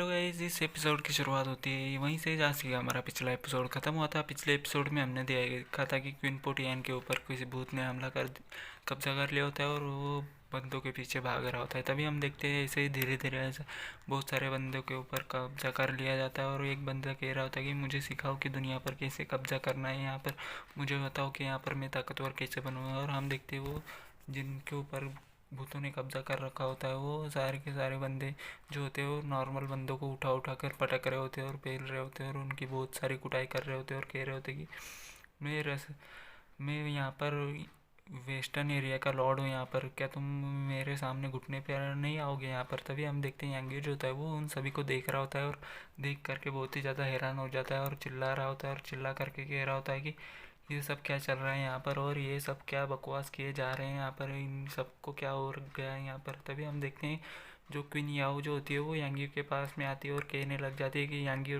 Hello guys, इस episode की शुरुआत होती है वहीं से जहाँ से हमारा पिछला एपिसोड ख़त्म हुआ था। पिछले एपिसोड में हमने देखा था कि क्वीन पोटियन के ऊपर किसी भूत ने हमला कर कब्जा कर लिया होता है और वो बंदों के पीछे भाग रहा होता है। तभी हम देखते हैं ऐसे ही धीरे धीरे ऐसा बहुत सारे बंदों के ऊपर कब्जा कर लिया जाता है और एक बंदा कह रहा होता है कि मुझे सिखाओ कि दुनिया पर कैसे कब्जा करना है, यहाँ पर मुझे बताओ कि यहाँ पर मैं ताकतवर कैसे बनूँगा। और हम देखते हैं वो जिनके ऊपर भूतों ने कब्जा कर रखा होता है वो सारे के सारे बंदे जो होते हैं वो नॉर्मल बंदों को उठा उठा कर पटक रहे होते हैं और पेल रहे होते हैं और उनकी बहुत सारी कुटाई कर रहे होते हैं और कह रहे होते हैं कि मैं रस मैं यहाँ पर वेस्टर्न एरिया का लॉर्ड हूँ, यहाँ पर क्या तुम मेरे सामने घुटने पे नहीं आओगे यहाँ पर। तभी हम देखते हैं यांगी जो होता है वो उन सभी को देख रहा होता है और देख करके बहुत ही ज़्यादा हैरान हो जाता है और चिल्ला रहा होता है और चिल्ला करके कह रहा होता है कि ये सब क्या चल रहा है यहाँ पर और ये सब क्या बकवास किए जा रहे हैं यहाँ पर, इन सबको क्या हो गया है यहाँ पर। तभी हम देखते हैं जो क्वीन याओ जो होती है वो यांगी के पास में आती है और कहने लग जाती है कि यांगी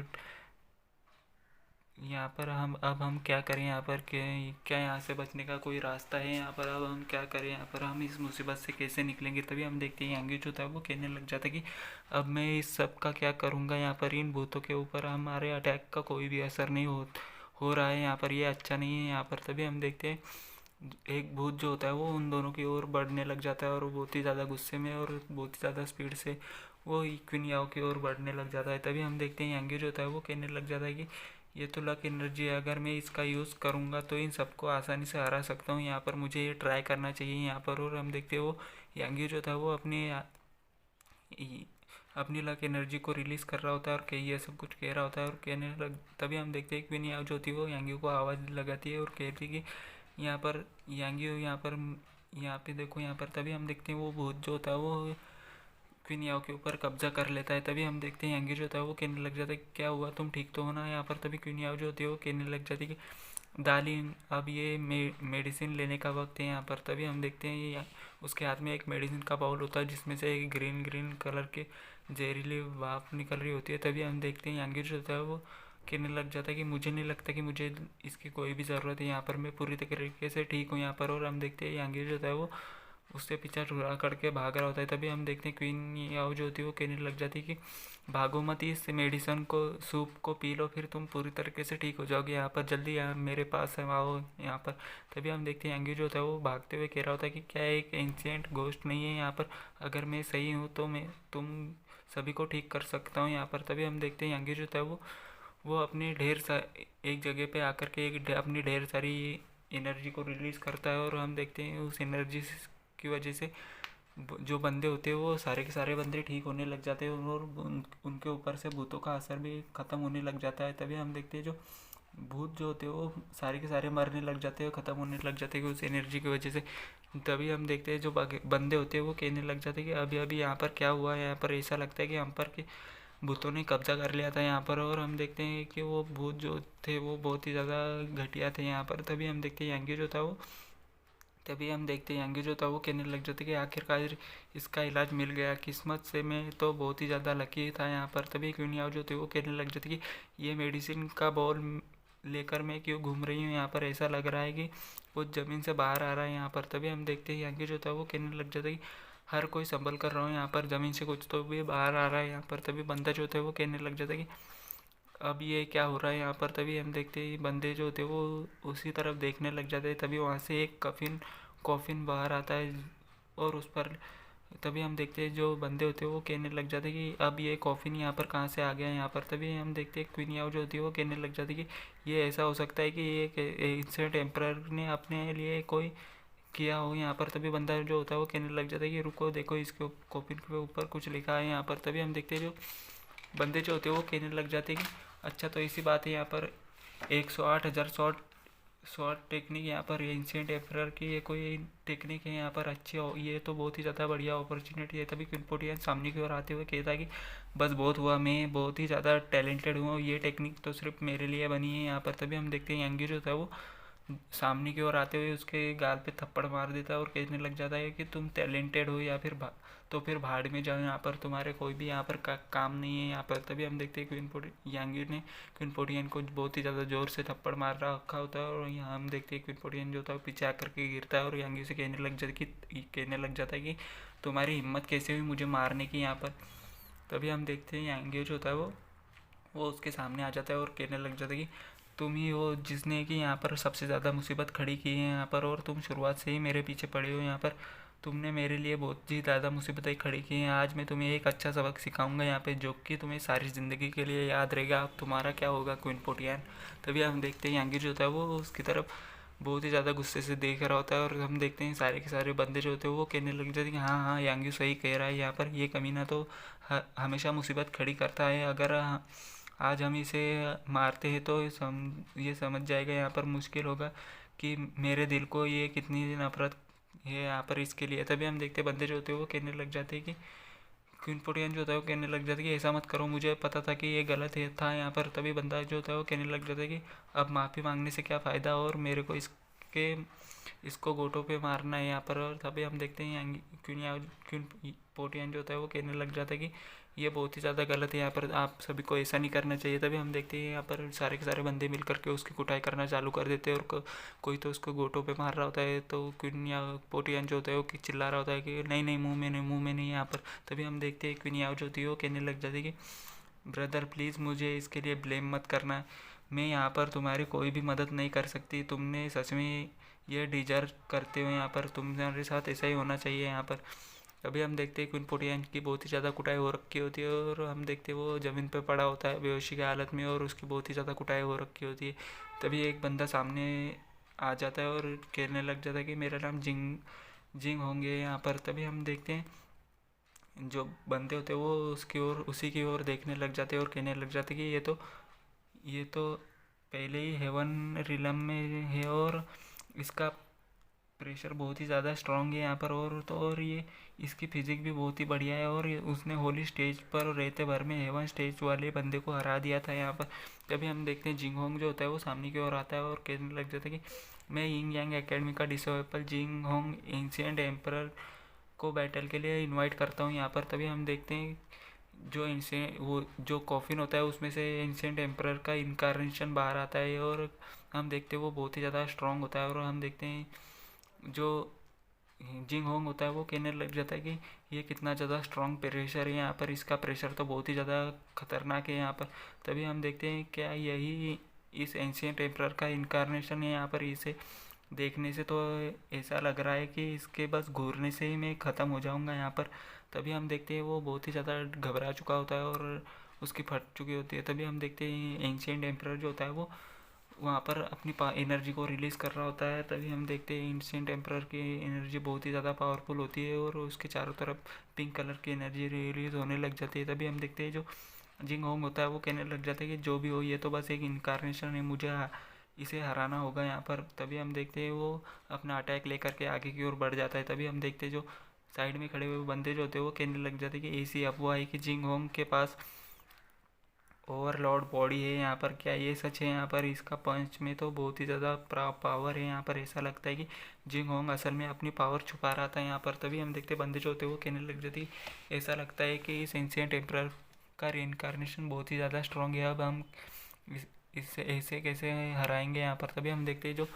यहाँ पर हम क्या करें यहाँ पर, क्या यहाँ से बचने का कोई रास्ता है यहाँ पर, अब हम क्या करें यहाँ पर, हम इस मुसीबत से कैसे निकलेंगे। तभी हम देखते हैं यांगी जो था वो कहने लग जाता है कि अब मैं इस सब का क्या करूँगा यहाँ पर, इन भूतों के ऊपर हमारे अटैक का कोई भी असर नहीं हो रहा है यहाँ पर, ये अच्छा नहीं है यहाँ पर। तभी हम देखते हैं एक भूत जो होता है वो उन दोनों की ओर बढ़ने लग जाता है और वो बहुत ही ज़्यादा गुस्से में और बहुत ही ज़्यादा स्पीड से वो क्वीन याओ की ओर बढ़ने लग जाता है। तभी हम देखते हैं यांगी जो होता है वो कहने लग जाता है कि ये तो लक एनर्जी है, अगर मैं इसका यूज़ करूँगा तो इन सबको आसानी से हरा सकता हूँ यहाँ पर, मुझे ये ट्राई करना चाहिए यहाँ पर। और हम देखते हैं वो यांगी जो था वो अपनी लक एनर्जी को रिलीज़ कर रहा होता है और कहीं ये सब कुछ कह रहा होता है और कहने लग तभी हम देखते हैं क्वीन याओ जो होती है वो यांगी को आवाज़ लगाती है और कहती है कि यहाँ पर यांगी हो, यहाँ पे देखो यहाँ पर। तभी हम देखते हैं वो भूत जो होता है वो क्वीन याओ के ऊपर कब्जा कर लेता है। तभी हम देखते हैं यांगी जो होता है वो कहने लग जाता है क्या हुआ, तुम ठीक तो हो ना यहाँ पर। तभी क्वीन याओ जो होती है वो कहने लग जाती है कि दालिन अब ये मेडिसिन लेने का वक्त है यहाँ पर। तभी हम देखते हैं ये उसके हाथ में एक मेडिसिन का बाउल होता है जिसमें से एक ग्रीन ग्रीन कलर के जहरीली भाप निकल रही होती है। तभी हम देखते हैं यांगी जो होता है वो कहने लग जाता है कि मुझे नहीं लगता कि मुझे इसकी कोई भी ज़रूरत है यहाँ पर, मैं पूरी तरीके से ठीक हूँ यहाँ पर। और हम देखते हैं यांगी जो होता है वो उससे पीछा छुड़ा करके भाग रहा होता है। तभी हम देखते हैं क्वीन याओ जो होती है वो कहने लग जाती है कि भागो मत, इस मेडिसन को सूप को पी लो, फिर तुम पूरी तरीके से ठीक हो जाओगे यहाँ पर, जल्दी यहाँ मेरे पास आओ यहाँ पर। तभी हम देखते हैं यांगी जो होता है वो भागते हुए कह रहा होता है कि क्या एक एंशियंट घोस्ट नहीं है यहाँ पर, अगर मैं सही हूँ तो मैं तुम सभी को ठीक कर सकता हूँ यहाँ पर। तभी हम देखते हैं यांगी जो होता है वो अपने एक जगह पे आकर के अपनी ढेर सारी एनर्जी को रिलीज़ करता है और हम देखते हैं उस एनर्जी की वजह से जो बंदे होते हैं वो सारे के सारे बंदे ठीक होने लग जाते हैं और उनके ऊपर से भूतों का असर भी ख़त्म होने लग जाता है। तभी हम देखते हैं जो भूत जो होते हैं वो सारे के सारे मरने लग जाते हैं, ख़त्म होने लग जाते हैं उस एनर्जी की वजह से। तभी हम देखते हैं जो बंदे होते हैं वो कहने लग जाते हैं कि अभी अभी यहाँ पर क्या हुआ है, यहाँ पर ऐसा लगता है कि हम पर कि भूतों ने कब्जा कर लिया था यहाँ पर। और हम देखते हैं कि वो भूत जो थे वो बहुत ही ज़्यादा घटिया थे यहाँ पर। तभी हम देखते हैं यांगी जो था वो तभी हम देखते हैं यांगी जो था वो कहने लग जाते कि आखिरकार इसका इलाज मिल गया, किस्मत से मैं तो बहुत ही ज़्यादा लकी था यहाँ पर। तभी क्वीन याओ जो थे वो कहने लग जाती कि ये मेडिसिन का बॉल लेकर मैं क्यों घूम रही हूँ यहाँ पर, ऐसा लग रहा है कि वो ज़मीन से बाहर आ रहा है यहाँ पर। तभी हम देखते हैं यांगी जो था वो कहने लग जाता कि हर कोई संभल कर रहा हूँ यहाँ पर, ज़मीन से कुछ तो भी बाहर आ रहा है यहाँ पर। तभी बंदा जो था वो कहने लग जाता कि अब ये क्या हो रहा है यहाँ पर। तभी हम देखते हैं बंदे जो थे वो उसी तरफ देखने लग जाते हैं। तभी वहाँ से एक कॉफिन बाहर आता है और उस पर तभी हम देखते हैं जो बंदे होते हैं वो कहने लग जाते हैं कि अब ये कॉफिन यहाँ पर कहाँ से आ गया यहाँ पर। तभी हम देखते हैं क्वीन याओ जो होती है वो कहने लग जाती है कि ये ऐसा हो सकता है कि ये एंशिएंट एम्परर ने अपने लिए कोई किया हो यहाँ पर। तभी बंदा जो होता है वो कहने लग जाता है कि रुको देखो इसके कॉफिन के ऊपर कुछ लिखा है यहाँ पर। तभी हम देखते हैं जो बंदे जो होते हैं वो कहने लग जाते हैं कि अच्छा तो इसी बात है यहाँ पर 108,000 शॉर्ट टेक्निक यहाँ पर एंशिएंट एम्परर की ये कोई टेक्निक है यहाँ पर, अच्छी हो ये तो बहुत ही ज़्यादा बढ़िया अपॉर्चुनिटी है। तभी क्वीन पोटियन सामने की ओर आते हुए कहता है कि बस बहुत हुआ, मैं बहुत ही ज़्यादा टैलेंटेड हूँ, ये टेक्निक तो सिर्फ मेरे लिए बनी है यहाँ पर। तभी हम देखते हैं यांगी जो था वो सामने की ओर आते हुए उसके गाल पे थप्पड़ मार देता है और कहने लग जाता है कि तुम टैलेंटेड हो या फिर तो फिर भाड़ में जाओ, यहाँ पर तुम्हारे कोई भी यहाँ पर काम नहीं है यहाँ पर। तभी हम देखते हैं यांगी ने क्वीन पोटियन को बहुत ही ज़्यादा जोर से थप्पड़ मार रखा होता है और यहाँ हम देखते हैं क्वीन पोटियन जो होता है पीछे आकर के गिरता है और यांगी से कहने लग जाता है कि तुम्हारी हिम्मत कैसे हुई मुझे मारने की यहाँ पर। तभी हम देखते हैं यांगी जो होता है वो उसके सामने आ जाता है और कहने लग जाता है कि तुम ही हो जिसने कि यहाँ पर सबसे ज़्यादा मुसीबत खड़ी की है यहाँ पर, और तुम शुरुआत से ही मेरे पीछे पड़े हो यहाँ पर। तुमने मेरे लिए बहुत ही ज़्यादा मुसीबतें खड़ी की हैं। आज मैं तुम्हें एक अच्छा सबक सिखाऊंगा यहाँ पे, जो कि तुम्हें सारी ज़िंदगी के लिए याद रहेगा। अब तुम्हारा क्या होगा क्वीन पोटियन। तभी हम देखते हैं यांगी जो होता है वो उसकी तरफ बहुत ही ज़्यादा गुस्से से देख रहा होता है, और हम देखते हैं सारे के सारे बंदे जो होते हैं वो कहने लग जाते हैं कि हाँ हाँ यांगी सही कह रहा है, यहाँ पर ये कमीना तो हमेशा मुसीबत खड़ी करता है। अगर आज हम इसे मारते हैं तो ये समझ जाएगा यहाँ पर मुश्किल होगा कि मेरे दिल को ये कितनी नफरत है यहाँ पर इसके लिए। तभी हम देखते बंदे जो होते हैं वो कहने लग जाते हैं कि क्वीन पोटियन जो होता है वो कहने लग जाता है कि ऐसा मत करो, मुझे पता था कि ये गलत है था यहाँ पर। तभी बंदा जो होता है वो कहने लग जाता है कि अब माफ़ी मांगने से क्या फ़ायदा, और मेरे को इसको गोटों पे मारना है यहाँ पर। और तभी हम देखते हैं क्वीन पोटियन जो होता है वो कहने लग जाता है कि ये बहुत ही ज़्यादा गलत है यहाँ पर, आप सभी को ऐसा नहीं करना चाहिए। तभी हम देखते हैं यहाँ पर सारे के सारे बंदे मिल करके उसकी कुटाई करना चालू कर देते हैं, और कोई तो उसको गोटों पे मार रहा होता है, तो क्वीन या पोटियन जो होता है वो चिल्ला रहा होता है कि नहीं नहीं मुंह में नहीं, मुंह में नहीं यहाँ पर। तभी हम देखते हैं क्वीन याओ जो होती है वो कहने लग जाती है कि ब्रदर प्लीज़ मुझे इसके लिए ब्लेम मत करना, मैं यहाँ पर तुम्हारी कोई भी मदद नहीं कर सकती, तुमने सच में ये डिजर्व करते हो यहाँ पर, तुम्हारे साथ ऐसा ही होना चाहिए यहाँ पर। अभी हम देखते हैं क्वीन पोटियन की बहुत ही ज़्यादा कुटाई हो रखी होती है, और हम देखते हैं वो ज़मीन पे पड़ा होता है बेहोशी की हालत में, और उसकी बहुत ही ज़्यादा कुटाई हो रखी होती है। तभी एक बंदा सामने आ जाता है और कहने लग जाता है कि मेरा नाम जिंग जिंग होंगे यहाँ पर। तभी हम देखते हैं जो बंदे होते हैं वो उसकी ओर उसी की ओर देखने लग जाते हैं और कहने लग जाते हैं कि ये तो पहले ही हेवन रिलम में है, और इसका प्रेशर बहुत ही ज़्यादा स्ट्रांग है यहाँ पर, और ये इसकी फिजिक भी बहुत ही बढ़िया है, और उसने होली स्टेज पर रहते भर में हेवन स्टेज वाले बंदे को हरा दिया था यहाँ पर। तभी हम देखते हैं जिंग होंग जो होता है वो सामने की ओर आता है और कहने लग जाता है कि मैं यिंग यांग एकेडमी का डिसोएबल जिंग होंग एंशिएंट एम्परर को बैटल के लिए इनवाइट करता हूँ यहाँ पर। तभी हम देखते हैं जो एंशिएंट वो जो कॉफिन होता है उसमें से एंशिएंट एम्परर का इनकारनेशन बाहर आता है, और हम देखते हैं वो बहुत ही ज़्यादा स्ट्रांग होता है। और हम देखते हैं जो जिंग होंग होता है वो कहने लग जाता है कि ये कितना ज़्यादा स्ट्रांग प्रेशर है यहाँ पर, इसका प्रेशर तो बहुत ही ज़्यादा खतरनाक है यहाँ पर। तभी हम देखते हैं क्या यही इस एंशिएंट एम्परर का इनकारनेशन है यहाँ पर। इसे देखने से तो ऐसा लग रहा है कि इसके बस घूरने से ही मैं ख़त्म हो जाऊँगा यहाँ पर। तभी हम देखते हैं वो बहुत ही ज़्यादा घबरा चुका होता है और उसकी फट चुकी होती है। तभी हम देखते हैं एंशिएंट एम्परर जो होता है वो वहाँ पर अपनी एनर्जी को रिलीज़ कर रहा होता है। तभी हम देखते हैं एंशिएंट एम्परर की एनर्जी बहुत ही ज़्यादा पावरफुल होती है, और उसके चारों तरफ पिंक कलर की एनर्जी रिलीज़ होने लग जाती है। तभी हम देखते हैं जो जिंग होंग होता है वो कहने लग जाता है कि जो भी हो ये तो बस एक इनकारनेशन है, मुझे इसे हराना होगा यहाँ पर। तभी हम देखते हैं वो अपना अटैक लेकर के आगे की ओर बढ़ जाता है। तभी हम देखते हैं जो साइड में खड़े हुए बंदे जो होते हैं वो कहने लग जाते हैं कि ऐसी अफवाह है कि जिंग होंग के पास ओवरलॉर्ड बॉडी है यहाँ पर, क्या ये सच है यहाँ पर? इसका पंच में तो बहुत ही ज़्यादा पावर है यहाँ पर। ऐसा लगता है कि जिंग होंग असल में अपनी पावर छुपा रहा था यहाँ पर। तभी हम देखते बंदे जो होते हैं वो कहने लग जाती ऐसा लगता है कि इस एंशिएंट एम्परर का रिइंकार्नेशन बहुत ही ज़्यादा स्ट्रॉन्ग है, अब हम इससे ऐसे कैसे हराएंगे यहाँ पर। तभी हम देखते हैं जो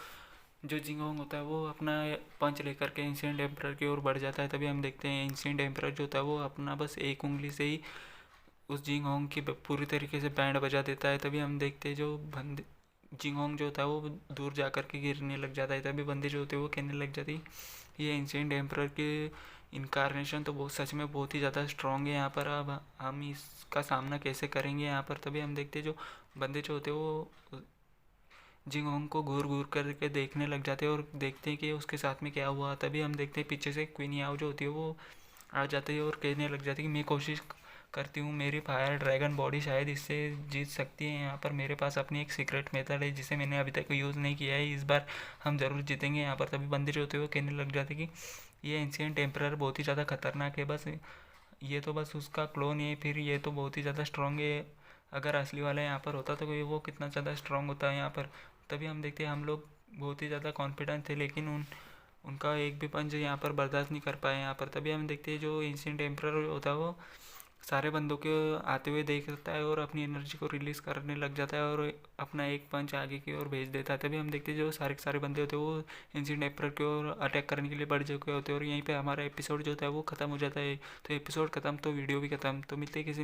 जो जिंग होंग होता है वो अपना पंच लेकर के एंशिएंट एम्परर की ओर बढ़ जाता है। तभी हम देखते हैं एंशिएंट एम्परर जो होता है वो अपना बस एक उंगली से ही उस जिंग होंग की पूरी तरीके से बैंड बजा देता है। तभी हम देखते हैं जो बंदे जिंग होंग जो होता है वो दूर जा कर के गिरने लग जाता है। तभी बंदे जो होते हैं वो कहने लग जाती ये एंशिएंट एम्परर के इनकारनेशन तो बहुत सच में बहुत ही ज़्यादा स्ट्रॉन्ग है यहाँ पर, अब हम इसका सामना कैसे करेंगे यहाँ पर। तभी हम देखते हैं जो बंदे जो होते हैं वो जिंग होंग को घूर घूर करके देखने लग जाते हैं और देखते हैं कि उसके साथ में क्या हुआ। तभी हम देखते हैं पीछे से क्वीन याओ जो होती है वो आ जाती है और कहने लग जाती है कि मैं कोशिश करती हूँ, मेरी फायर ड्रैगन बॉडी शायद इससे जीत सकती है यहाँ पर। मेरे पास अपनी एक सीक्रेट मेथड है जिसे मैंने अभी तक यूज़ नहीं किया है, इस बार हम ज़रूर जीतेंगे यहाँ पर। तभी बंदे जो होते हैं वो कहने लग जाते कि ये एंशिएंट एम्परर बहुत ही ज़्यादा खतरनाक है, बस ये तो बस उसका क्लोन है, फिर ये तो बहुत ही ज़्यादा स्ट्रॉन्ग है, अगर असली वाला यहाँ पर होता तो वो कितना ज़्यादा स्ट्रॉन्ग होता है यहाँ पर। तभी हम देखते हैं हम लोग बहुत ही ज़्यादा कॉन्फिडेंट थे, लेकिन उनका एक भी पंच यहाँ पर बर्दाश्त नहीं कर पाए यहाँ पर। तभी हम देखते हैं जो एंशिएंट एम्परर होता है वो सारे बंदों को आते हुए देखता है और अपनी एनर्जी को रिलीज़ करने लग जाता है और अपना एक पंच आगे की ओर भेज देता है। तभी हम देखते हैं जो सारे के सारे बंदे होते हैं वो एंशिएंट एम्परर की ओर अटैक करने के लिए बढ़ चुके होते हैं और यहीं पे हमारा एपिसोड जो था वो ख़त्म हो जाता है। तो एपिसोड ख़त्म तो वीडियो भी ख़त्म। तो मिलते हैं किसी